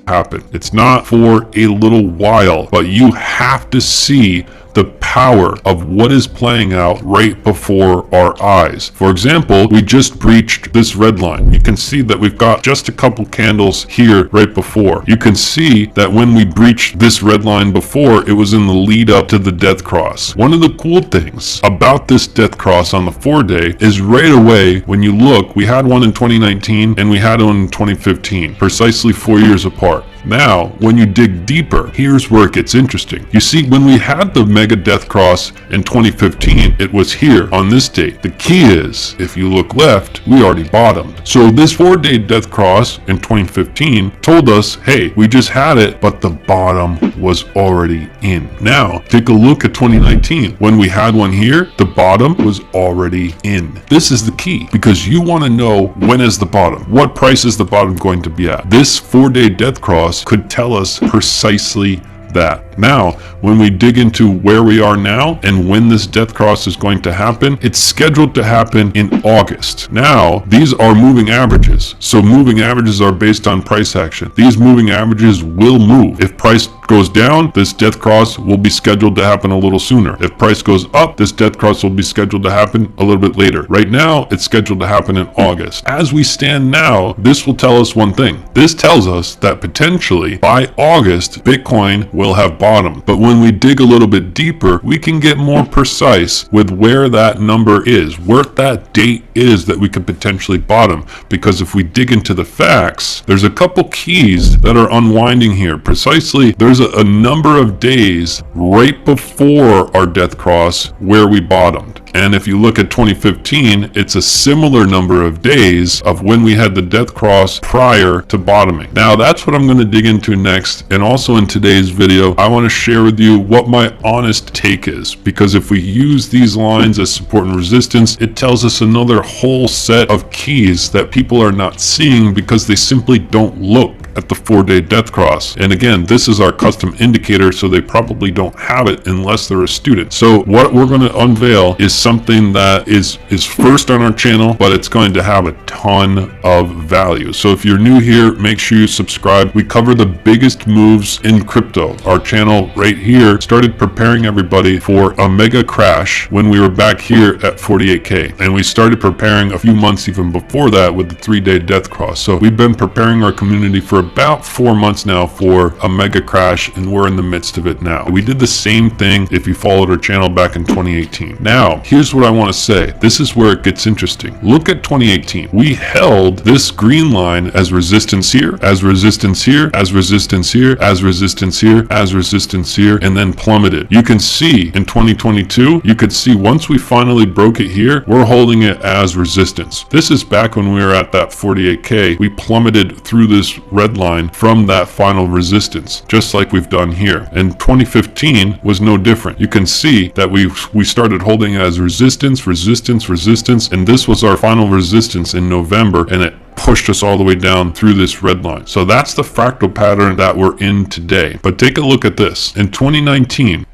happen. It's not for a little while, but you have to see the power of what is playing out right before our eyes. For example, we just breached this red line. You can see that we've got just a couple candles here right before. You can see that when we breached this red line before, it was in the lead up to the death cross. One of the cool things about this death cross on the 4-day is right away when you look, we had one in 2019 and we had one in 2015, precisely 4 years apart. Now, when you dig deeper, here's where it gets interesting. You see, when we had the mega death cross in 2015, it was here on this date. The key is, if you look left, we already bottomed. So this 4-day death cross in 2015 told us, hey, we just had it, but the bottom was already in. Now, take a look at 2019. When we had one here, the bottom was already in. This is the key, because you want to know when is the bottom. What price is the bottom going to be at? This 4-day death cross could tell us precisely that. Now, when we dig into where we are now and when this death cross is going to happen, it's scheduled to happen in August. Now, these are moving averages. So moving averages are based on price action. These moving averages will move. If price goes down, this death cross will be scheduled to happen a little sooner. If price goes up, this death cross will be scheduled to happen a little bit later. Right now, it's scheduled to happen in August. As we stand now, this will tell us one thing. This tells us that potentially by August, Bitcoin will have bottomed. But when we dig a little bit deeper, we can get more precise with where that number is, where that date is that we could potentially bottom. Because if we dig into the facts, there's a couple keys that are unwinding here. Precisely, there's a number of days right before our death cross where we bottomed. And if you look at 2015, it's a similar number of days of when we had the death cross prior to bottoming. Now, that's what I'm going to dig into next. And also in today's video, I want to share with you what my honest take is. Because if we use these lines as support and resistance, it tells us another whole set of keys that people are not seeing because they simply don't look at the 4-day death cross. And again, this is our custom indicator, so they probably don't have it unless they're a student. So what we're going to unveil is something that is first on our channel, but it's going to have a ton of value. So if you're new here, make sure you subscribe. We cover the biggest moves in crypto. Our channel right here started preparing everybody for a mega crash when we were back here at 48K. And we started preparing a few months even before that with the 3-day death cross. So we've been preparing our community for about 4 months now for a mega crash, and we're in the midst of it now. We did the same thing if you followed our channel back in 2018. Now, here's what I want to say. This is where it gets interesting. Look at 2018. We held this green line as resistance here, as resistance here, as resistance here, as resistance here, as resistance here, and then plummeted. You can see in 2022, you could see once we finally broke it here, we're holding it as resistance. This is back when we were at that 48K. We plummeted through this red line from that final resistance, just like we've done here. And 2015 was no different. You can see that we started holding as resistance, resistance, resistance, and this was our final resistance in November, and it pushed us all the way down through this red line. So that's the fractal pattern that we're in today. But take a look at this. In 2019,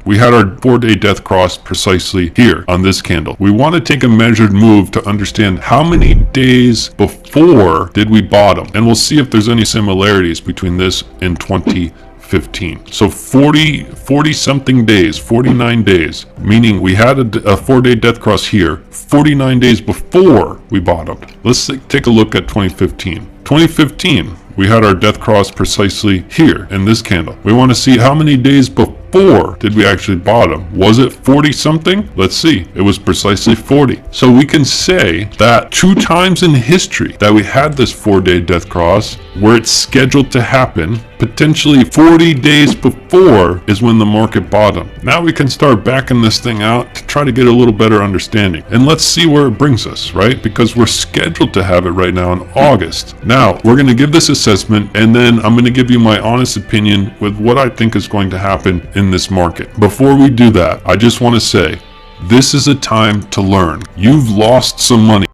we had our 4-day death cross precisely here on this candle. We want to take a measured move to understand how many days before did we bottom. And we'll see if there's any similarities between this and 2015. So 40 something days, 49 days, meaning we had a 4-day death cross here, 49 days before we bottomed. Let's take a look at 2015. 2015, we had our death cross precisely here in this candle. We want to see how many days before did we actually bottom. Was it 40 something? Let's see. It was precisely 40. So we can say that 2 times in history that we had this 4-day death cross where it's scheduled to happen, potentially 40 days before is when the market bottomed. Now we can start backing this thing out to try to get a little better understanding. And let's see where it brings us, right? Because we're scheduled to have it right now in August. Now, we're going to give this assessment, and then I'm going to give you my honest opinion with what I think is going to happen in this market. Before we do that, I just want to say, this is a time to learn. You've lost some money.